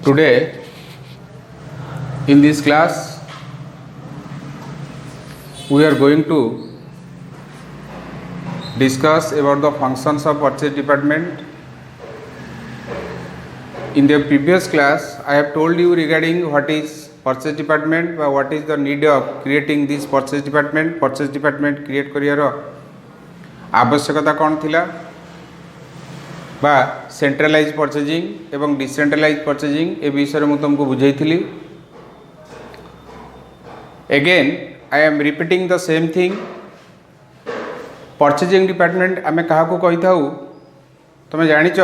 Today in this class we are going to discuss about the functions of purchase department. In the previous class I have told you regarding what is purchase department or what is the need of creating this purchase department create करियर आवश्यकता कौन थिला बा centralise purchasing एवं decentralise purchasing ए विषय में तुमको बुझाई। Again I am repeating the same thing. Purchasing department आम क्या कही था तुम जानिच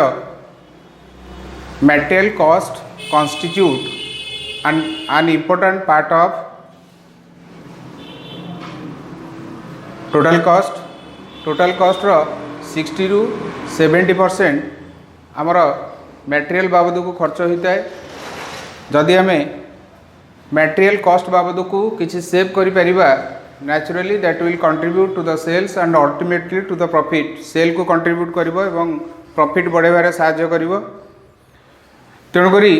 material cost constitute an important part of total cost रो 60 ରୁ 70% आमर मटेरियल बाबद को खर्च होता है। जदि आम मटेरियल कॉस्ट बाबद को किसी सेव करि परिबा naturally that will contribute to the sales and ultimately to the profit। Sale को कंट्रीब्यूट करिवो एवं प्रॉफिट बढ़ेबारे सहायता करिवो। तेणुकरी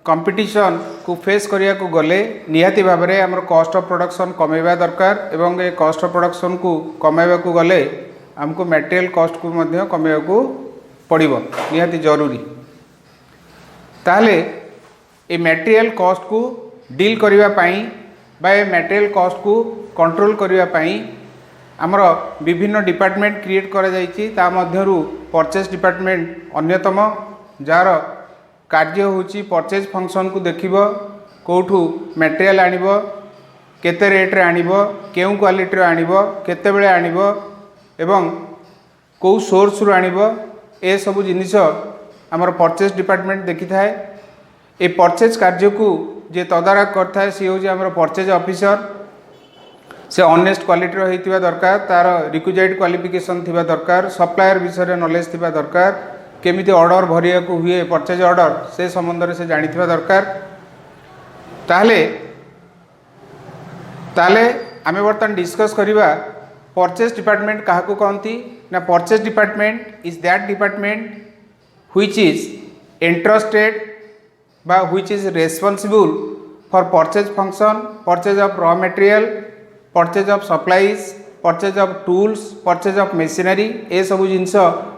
कंपटीशन को फेस करिया को गले निहाती भाव में आमर कॉस्ट ऑफ प्रोडक्शन कमेवा दरकार एवं ये कॉस्ट ऑफ प्रोडक्शन को कमेवा को गले आमको मटेरियल कॉस्ट को मध्य कमेवा को पड़िबो निहाती जरूरी। ताहले ए मटेरियल कॉस्ट को डील करिवा पाई बा ए मटेरियल कॉस्ट को कंट्रोल करिवा पाई आमर विभिन्न डिपार्टमेंट क्रिएट करा जायछि। ता मध्यरु परचेज डिपार्टमेंट अन्यतम जार कार्य होची परचेज फंक्शन को देखिबो कोठू मटेरियल आनिबो केते रेट रे आनिबो केउ क्वालिटी रे आनिबो केते बेले आनिबो एवं को सोर्स रु आनिबो ए सब जिनिस आमर परचेज डिपार्टमेंट देखि थाए। ए परचेज कार्य को जे तदारक करता है सी होची आमर परचेज ऑफिसर। से ऑनेस्ट क्वालिटी रो हेतिबा दरकार तार रिक्विजिट क्वालिफिकेशन थिबा दरकार सप्लायर विषय नॉलेज थिबा दरकार केमिति ऑर्डर भरिया को हुए परचेज ऑर्डर से संबंध से जानिथिबा दरकार। ताले आमे बर्तन डिस्कस करिबा परचेज डिपार्टमेंट काहा को कहंती ना। Purchase department is that department which is interested बा which is responsible for purchase function purchase of raw material purchase of supplies purchase of tools purchase of machinery ए सब जिनस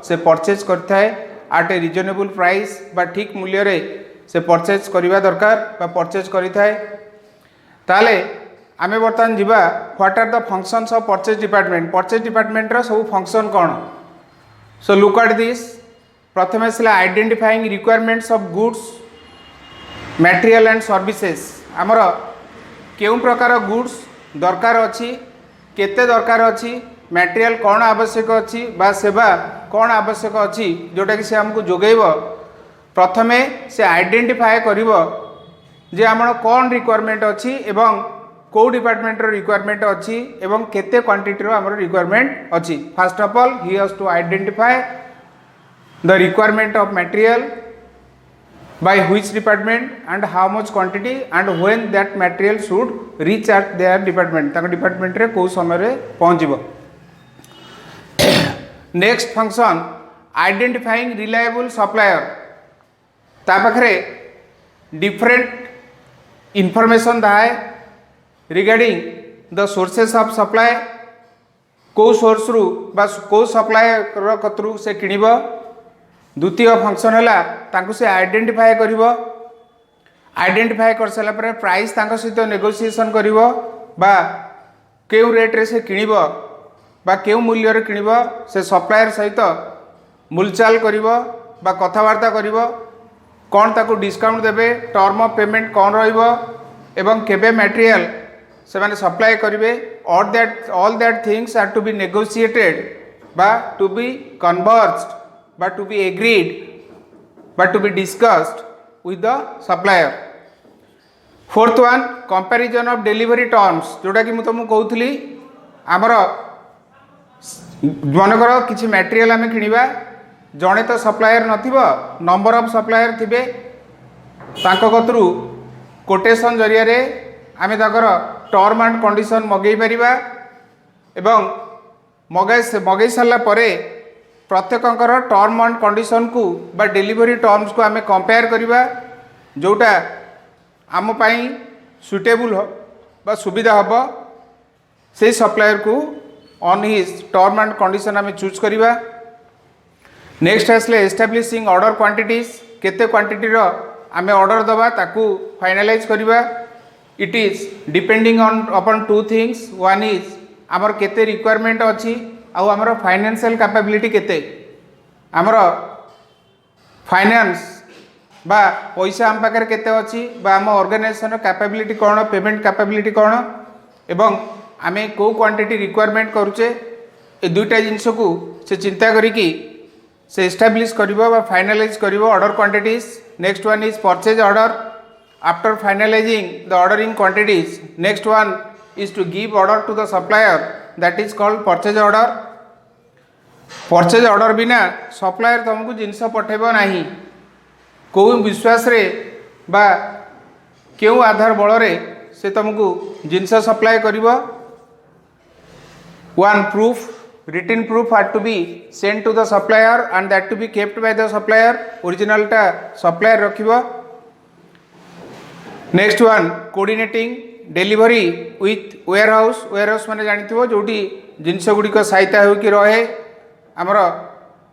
से परचेज करता है आट ए रिजनेबल प्राइस बा ठीक मूल्य रे से परचेज करिबा दरकार बा परचेज करिथाय। ताले आमे बर्तमान जिबा what are the functions of purchase department. Purchase department रो सब फंक्शन कोन। So look at this. प्रथमे से identifying requirements of goods material and services. आमर केउ प्रकार गुड्स दरकार अछि केते दरकार अछि मटेरियल कौन आवश्यक अच्छी बा सेवा कौन आवश्यक अच्छी जोटा कि से हमको जोगेब। प्रथमे से आइडेंटिफाई करिवो जे आमर कौन रिक्वायरमेंट अच्छी एवं को डिपार्टमेंट रो रिक्वायरमेंट अच्छी एवं केते क्वांटिटी रो आमर रिक्वायरमेंट अच्छी। First of all he has to identify the requirement of material by which department and how much quantity and when that material should reach at their department ताको department रे को समय रे पहुंचबो। Next function identifying reliable supplier. ता पाखरे different information दाए regarding the sources of supply को सोर्स रु बा को सप्लायर रो कतरु से किनिबो। द्वितीय फंक्शन है तांको से आइडेंटिफाई करिवो। आइडेंटिफाई कर सारा पर प्राइस तांको सहित नेगोशिएशन करिवो बा केउ रेट रे से किनिबो बा केउ मूल्य रे किनिबो से सप्लायर सहित मूलचाल करिवो बा कथावार्ता करिवो कोन ताको डिस्काउंट देबे टर्म ऑफ पेमेंट कोन रहइबो एवं केबे मटेरियल से माने सप्लाई करिवे all that things are to be negotiated बा to be converged but to be agreed but to be discussed with the supplier। Fourth one comparison of delivery terms जोटा कि मु तुमको कहूली आमर मनकर किसी मटेरियल आम किनिबा जड़े तो सप्लायर नथिबो नंबर ऑफ सप्लायर थिबे तांको कतरु कोटेशन जरिया रे आमे ताकर टर्म एंड कंडीशन मगेई परिबा एवं मगेई सारा परे प्रत्येक टर्म एंड कंडीशन को बा डिलीवरी टर्म्स को आम कंपेयर करवा जोटा आम पाई सुटेबल बा सुविधा हम से सप्लायर को on his term and condition आम चूज करवा। नेक्स्ट आसले एस्टाब्लिशिंग ऑर्डर क्वांटिटीज केते क्वांटिटीर आम ऑर्डर दबा ताकू फाइनालाइज करवा। It is depending on upon two things one is आमर केते रिक्वायरमेंट अच्छी आउ आमर फाइनेंशियल कैपेबिलिटी केते आमर फाइनेंस बा पैसा आम पाखे केते अच्छी बा आम ऑर्गेनाइजेशन कैपेबिलिटी कौन पेमेंट कैपेबिलिटी कौन एवं आम कौ क्वांटिटी रिक्वायरमेंट करुचे ए दुईटा जिनस को से चिंता करिकी से एस्टाब्लिश करिवो बा फाइनालाइज करिवो order quantities. Next one is purchase order after finalising the ordering quantities. Next one is to give order to the supplier that is called purchase order. Purchase order बिना सप्लायर तुमको जिनस पठेब नहीं कौ विश्वास रे बा क्यों आधार बल रे से तुमको जिनस सप्लाई करिवो। One proof written proof had to be sent to the supplier and that to be kept by the supplier original टा supplier रखिबो। Next one coordinating delivery with warehouse. Warehouse माने जानिथिबो जोटी जिनस गुडी को सहायता हो कि रहे हमर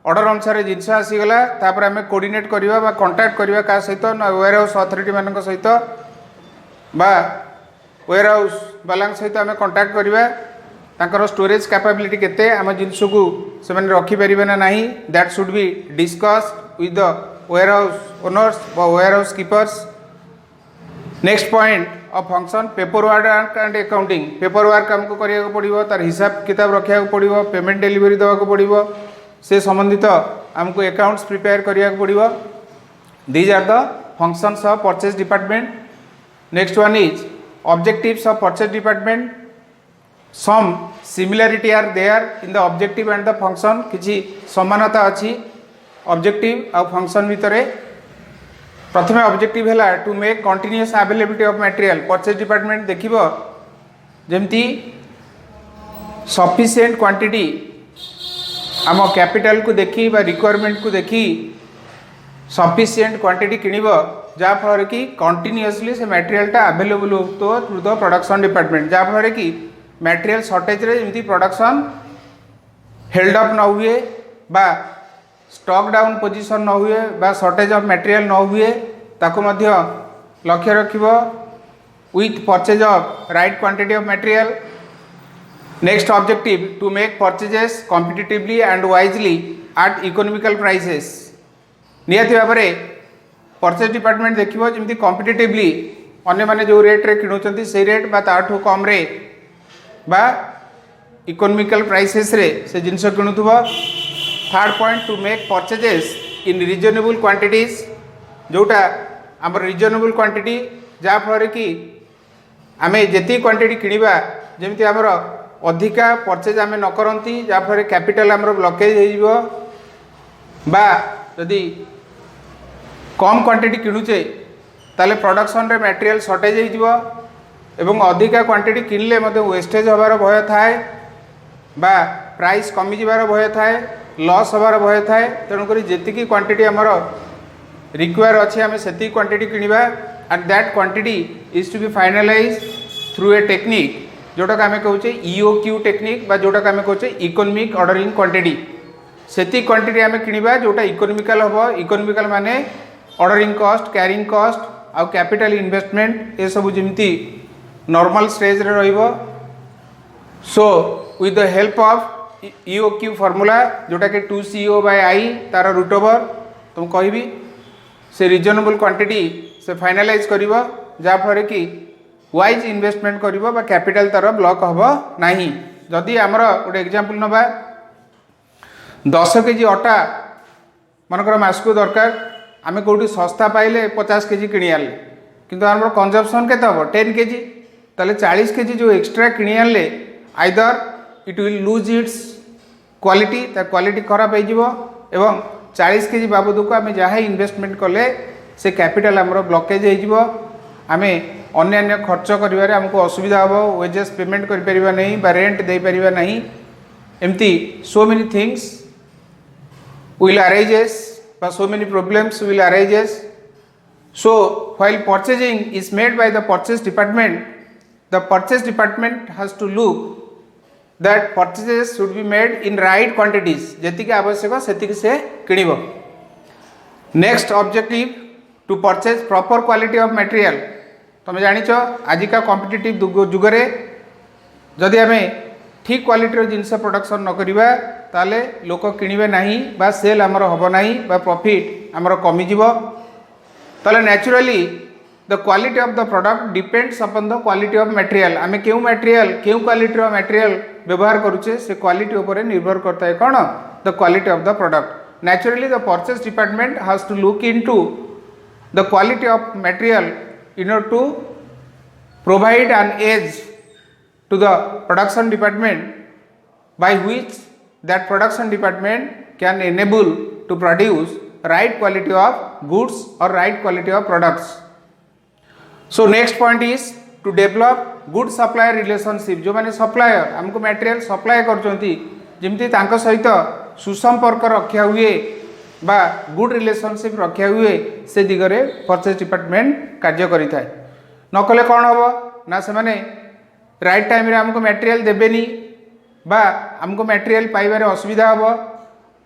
ऑर्डर अनुसार जिनस आसीगला तापर आम कोऑर्डिनेट करवा बा कांटेक्ट करवा का सहित वेयरहाउस अथॉरिटी मान सहित बा वेयरहाउस बाला सहित आम कांटेक्ट करवा तांकर स्टोरेज कैपेबिलिटी केते आम जिनस को से माने रखी परिबे ना नहीं that should be discuss with the warehouse owners व warehouse keepers. Next point of function paper work and accounting. Paper work आमको करिया को पड़िबो तार हिसाब किताब रखिया को पड़िबो पेमेंट डिलीवरी देवा को पड़िबो से संबंधित आमको अकाउंट्स प्रिपेयर करिया को पड़िबो। These are the functions of purchase department. Next one is objectives of purchase department. Some similarity are there in the objective and the function. किछि समानता अछि ऑब्जेक्टिव आ फंक्शन भितरे। प्रथम ऑब्जेक्टिव है to make continuous availability of material. Purchase department देखिबो जेमती sufficient quantity आम capital को देखी बा रिक्वायरमेंट को देखी सफिशिएंट क्वांटिटी किनिबो जा फल कि कंटिन्यूअसली से मटेरियलटा अवेलेबल हो तो टू द प्रोडक्शन डिपार्टमेंट जा फल कि मटेरियल शॉर्टेज रे जेमती प्रोडक्शन हेल्ड अप न हुए बा स्टॉक डाउन पोजीशन न हुए बा शॉर्टेज ऑफ मटेरियल न हुए ताको मध्य लक्ष्य रखिबो with purchase of right quantity of material. Next objective to make purchases competitively and wisely at economical prices. नियति भाव में परचेज डिपार्टमेंट देखिबो जेमती कॉम्पिटिटिवली अन्य माने जो रेट रे किणुचंती से रेट बा ताठू कम रे बा इकोनॉमिकल प्राइसेस रे से जिनस किणुथबो। Third point to make purchases in reasonable quantities जोटा आम रिजनेबल क्वांटिटी जहाँ फल कि आम जी क्वांटिटी किणवा जमी आमर अधिका परचेज आम न करती जहाँ फल कैपिटल आमर ब्लकेज हो बा जदि कम क्वांटिटी किणुचे ताले प्रोडक्शन रे मटेरियल शॉर्टेज हो एवं अधिका क्वांटिटी किनले वेस्टेज हबार भय थाए बा प्राइस कमी जिबार भय थाए लॉस हबार भय थाए। तेणुक जी क्वांटिटी आमर रिक्वायर अच्छे आम से क्वांटिटी किणवा and that quantity is to be finalize through a technique जोटा आम कहचे EOQ टेक्निक बा जोटा आम कहचे इकोनॉमिक ऑर्डरिंग क्वांटिटी। से क्वांटिटी आम किणवा जोटा इकोनॉमिकल हम। इकोनॉमिकल माने ऑर्डरिंग कॉस्ट कैरिंग कॉस्ट आउ कैपिटल इन्वेस्टमेंट ये सब जमी नॉर्मल स्टेज रे रहिबो। So with the help of EOQ formula जोटा कि 2CO/I तार रूट ओवर तुम कहबी से रिजनेबल क्वांटिटी से फाइनालाइज करिवो जा फरे कि वाइज इन्वेस्टमेंट करिवो बा कैपिटल तार ब्लॉक हबो नाही। जदि आमर गोटे एग्जांपल नबा 10 केजी अटा मनकर मास को दरकार आमे कोठी सस्ता पाइले 50 केजी किनि आले किंतु आमर कंजम्पशन केते हबो 10 केजी ताले 40 केजी जो एक्स्ट्रा किनि आले either it will lose its quality ता क्वालिटी खराब हो जिवो एवं 40 केजी बाबद को आम जहाँ इन्वेस्टमेंट कले से कैपिटल आमर ब्लकेज हो आम अन्य खर्च करिवारे हमको असुविधा हम वेजेस पेमेंट करि परिबा नहीं बा रेंट दे परिबा नहीं एमती so many things will arises बा so many problems will arises So while purchasing is made by the purchase department has to look that purchases should be made in right quantities, जेतिक आवश्यक सेतिक से किणिबो. Next objective to purchase proper quality of material. तुम जानिछ आजिका competitive जुगरे जदि आम ठीक क्वालिटीर जिनस प्रोडक्शन न करिबा ताले लोक किणिबे नाही बा सेल आमर हबो नाही बा प्रॉफिट आमर कमी जिवो. ताले naturally the quality of the product depends upon the quality of material. आम क्यों मटेरियल क्यों क्वालिटीर मटेरियल व्यवहार करुचे से क्वालिटी उपर निर्भर करता है कौन the quality of the product. Naturally, the purchase department has to look into the quality of material in order to provide an edge to the production department, by which that production department can enable to produce right quality of goods or right quality of products. So next point is to develop good supplier relationship. जो माने supplier हमको material supply करचंती जिमती तांको सहित सुसंपर्क रखा हुए बा good relationship रखा हुए से दिगरे परचेज डिपार्टमेंट कार्य करि थाए. न कले कौन हम ना से माने राइट टाइम रे हमको मटेरियल देबेनी बा हमको मटेरियल पाइबारे असुविधा हम,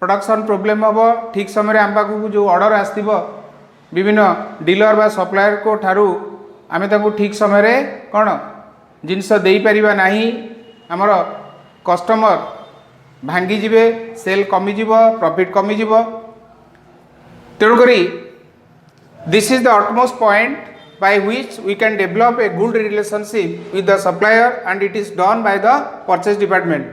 प्रोडक्शन प्रोब्लेम हम, ठीक समय आम पाखु जो ऑर्डर आसथिबो विभिन्न डीलर बा सप्लायर को ठारू आमे ताको ठीक समय रे कौन जिनस देई परिबा नाही, हमर कस्टमर भांगी जीवे, सेल कमी जीव, प्रॉफिट कमी जीव. तेणुकरी this is the utmost point by which we can develop a good relationship with the supplier and it is done by the purchase department.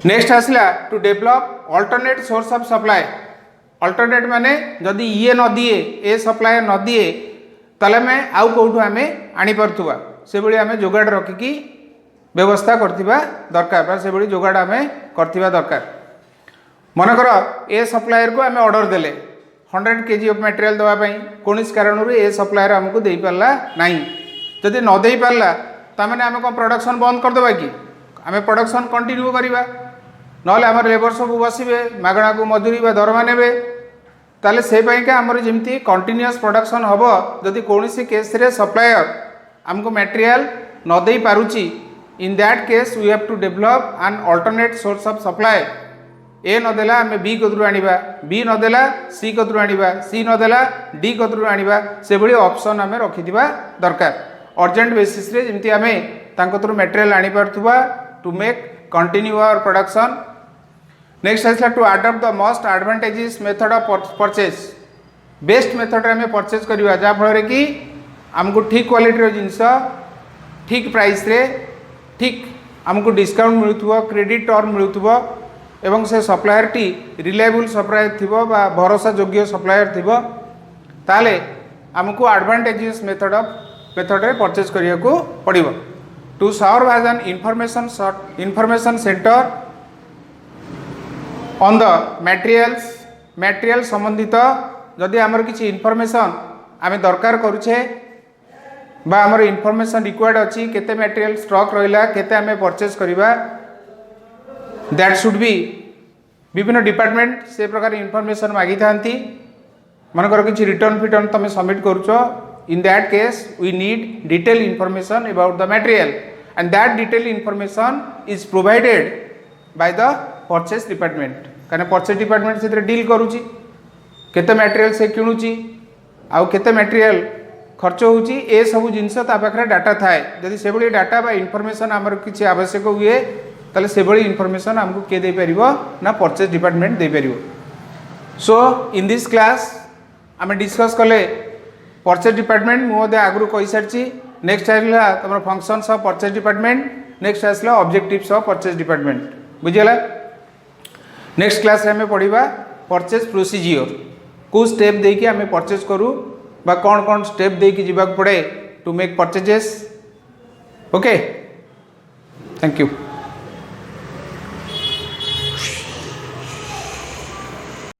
Next आसला to develop alternate source of supply. Alternate माने जदि ये न दिए ए supplier न दिए ताले में आउ कोठू आमे आनी परथुवा से बळी आमे जोगाड़ रखिकी व्यवस्था करथिबा दरकार बा से बड़ी जोगाड़ आम करथिबा दरकार. मनकर ए सप्लायर को आम ऑर्डर देले 100 kg ऑफ मटेरियल देवाई कौन कारण ए सप्लायर आमको दे पारला नहीं. जदि न दे पारला तामाने आम कौन प्रोडक्शन बंद करदेबा कि आम प्रोडक्शन कंटिन्यू करवा नले आम लेबर सब बसबे मागणा को मजूरी बा दरमा नेबे ताले से पाइका आमर जेमती कंटिन्यूअस प्रोडक्शन हम. जदि कौन केस रे सप्लायर आमको मटेरियल न दे पारुची, in that case we have to develop an alternate source of supply. ए नदेला आम बी कतरू आनिबा, बी नदेला सी कतरू आनिबा, सी नदेला डी कतरू आनिबा से भली ऑप्शन आम रखिथिबा दरकार. अर्जेंट बेसिस रे जेमती आम तांको थ्रू मटेरियल आनी पारथुबा to make continue our production. Next आसला to adopt the most advantages method of purchase. Best method आम परचेज करवा जहाँ फल कि आमको ठीक क्वालिटी जिनस ठीक प्राइस रे ठीक आमको डिस्काउंट मिलुथुबो, क्रेडिट टर्म मिलुथुबो एवं से सप्लायर टी रिलायबल सप्लायर थिबो बा भरोसा योग्य सप्लायर थिबो ताले आमको एडवांटेजेस मेथड रे परचेज करिया को पड़िबो. To serve as an information centre on the material संबंधित जदि आमर किछि इंफॉर्मेशन आमे दरकार करूछे बा आमर इंफॉर्मेशन रिक्वायर्ड अच्छी केते मटेरियल स्टॉक रहिला केते आमे परचेज करिबा दैट शुड बी विभिन्न डिपार्टमेंट से प्रकार इंफॉर्मेशन मागी थांती. मनकर किछि रिटर्न फिटर्न तमे सबमिट करूछो. In that case we need detail information about the material and that detail information is provided by the purchase department. कारण परचेज डिपार्टमेंट से डील करूची केते मटेरियल से किणुची आउ केते मटेरियल खर्च होची ए सब जिनस ता पाखरे डाटा थाए. जदि से बड़ी डाटा बा इंफॉर्मेशन आमर किछि आवश्यक हुए ताले से बड़ी इंफॉर्मेशन हमको के दे परिबो ना परचेज डिपार्टमेंट दे परिबो. सो इन दिस क्लास आम डिस्कस कले परचेज डिपार्टमेंट मुझे आगु कही सारी. नेक्स्ट आसला तुम functions of purchase department, next आसला ऑब्जेक्टिव्स ऑफ परचेज डिपार्टमेंट. बुझीगला. नेक्स्ट क्लास आम पढ़ा परचेज प्रोसीजियर को स्टेप देकी आम परचेज करूँ बा कौन कौन स्टेप देकी जीवाक पड़े to make purchases. Okay, thank you.